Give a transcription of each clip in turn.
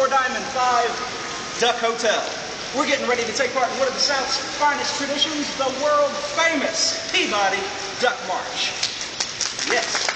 Four Diamond 5 Duck Hotel. We're getting ready to take part in one of the South's finest traditions, the world famous Peabody Duck March. Yes.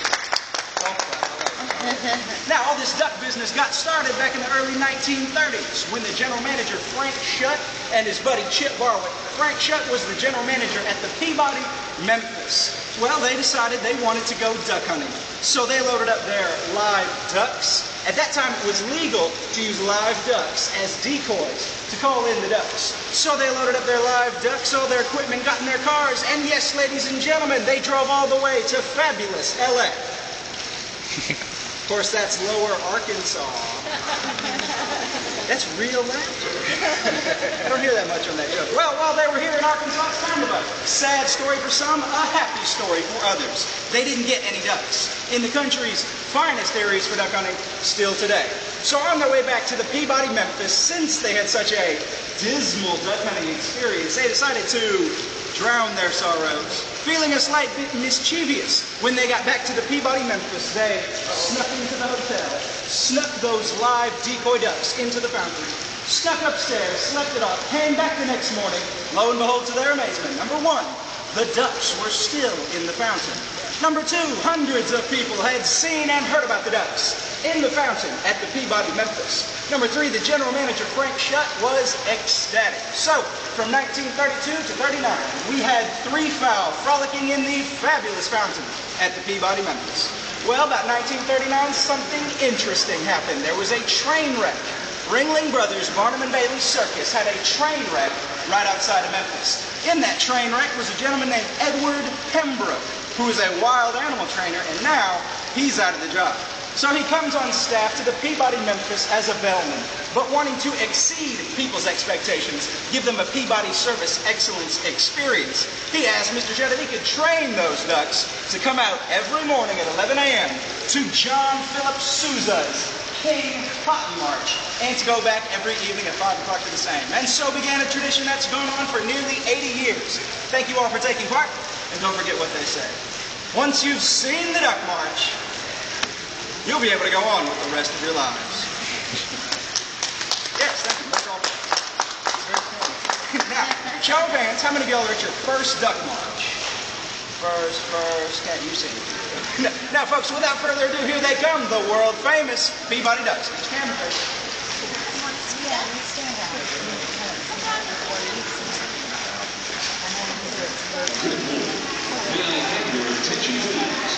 Now, all this duck business got started back in the early 1930s when the general manager, Frank Shutt, and his buddy Chip Barwick. Frank Shutt was the general manager at the Peabody, Memphis. Well, they decided they wanted to go duck hunting. So they loaded up their live ducks. At that time, it was legal to use live ducks as decoys to call in the ducks. So they loaded up their live ducks, all their equipment, got in their cars, and yes, ladies and gentlemen, they drove all the way to fabulous LA. Of course, that's Lower Arkansas. That's real laughter. I don't hear that much on that joke. Well, while they were here in Arkansas, it's kind of a sad story for some, a happy story for others. They didn't get any ducks in the country's finest areas for duck hunting still today. So on their way back to the Peabody, Memphis, since they had such a dismal duck hunting experience, they decided to drown their sorrows. Feeling a slight bit mischievous, when they got back to the Peabody, Memphis, they snuck into the hotel, snuck those live decoy ducks into the fountain, snuck upstairs, slept it off, came back the next morning. Lo and behold, to their amazement, number one, the ducks were still in the fountain. Number two, hundreds of people had seen and heard about the ducks in the fountain at the Peabody, Memphis. Number three, the general manager, Frank Shutt, was ecstatic. So, from 1932 to 39, we had three fowl frolicking in the fabulous fountain at the Peabody, Memphis. Well, about 1939, something interesting happened. There was a train wreck. Ringling Brothers, Barnum and Bailey Circus had a train wreck right outside of Memphis. In that train wreck was a gentleman named Edward Pembroke, who was a wild animal trainer, and now he's out of the job. So he comes on staff to the Peabody, Memphis as a bellman, but wanting to exceed people's expectations, give them a Peabody service excellence experience. He asked Mr. Shutt if he could train those ducks to come out every morning at 11 a.m. to John Philip Sousa's King Cotton March, and to go back every evening at 5 o'clock to the same. And so began a tradition that's gone on for nearly 80 years. Thank you all for taking part, and don't forget what they say. Once you've seen the Duck March, you'll be able to go on with the rest of your lives. Yes, thank you. That's all. Now, show of hands, how many of y'all are at your first Duck March? First, can't you see? Now, folks, without further ado, here they come, the world famous Peabody Ducks. Stand up. May I have your attention, please?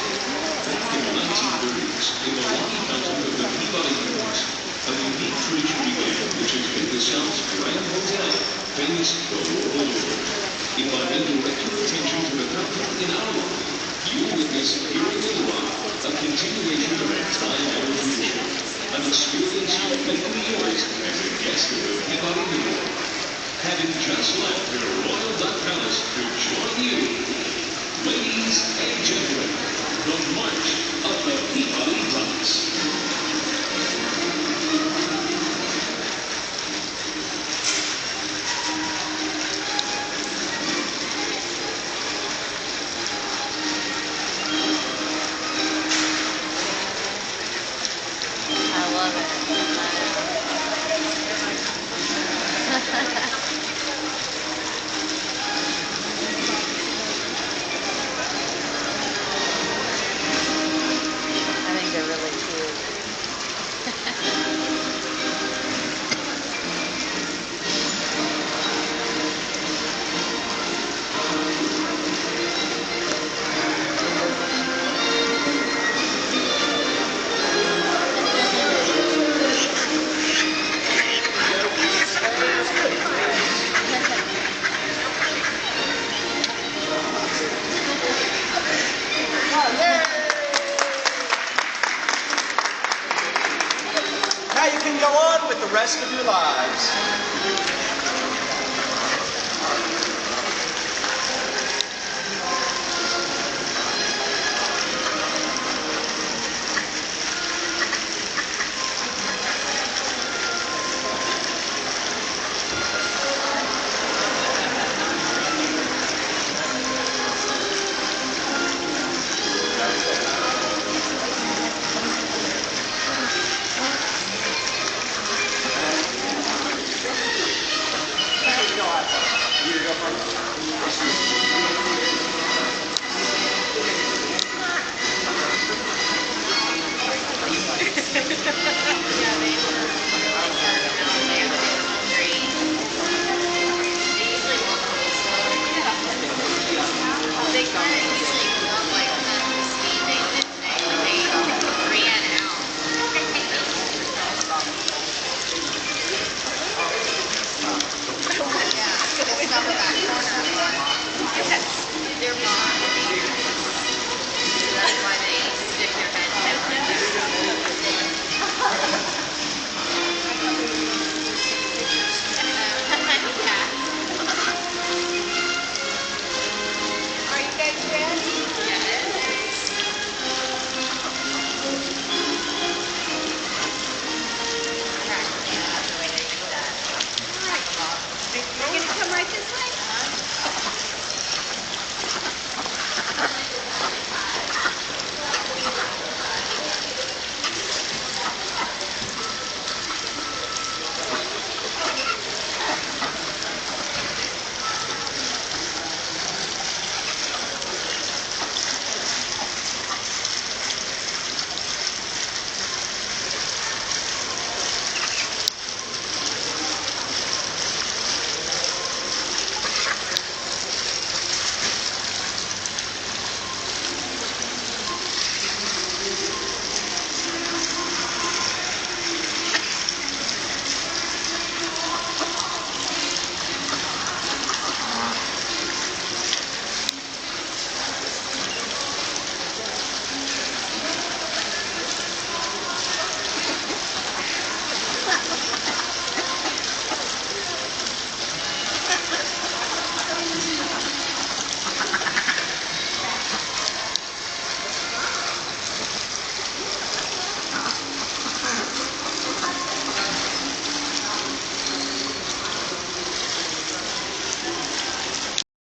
In the 1930s, in the Rocky Mountain of the Peabody Mountains, a unique tradition began which has made the South's Grand Hotel famous the world over. If I may direct your attention to the countdown in our line, you will witness here in the Rock a continuation of a time-honored tradition, an experience you may be yours as a guest of the Peabody Memorial. Having just left their Royal Duck Palace to join you, ladies and gentlemen, the March of the Peabody Ducks. I love it. I think they're really Now you can go on with the rest of your lives.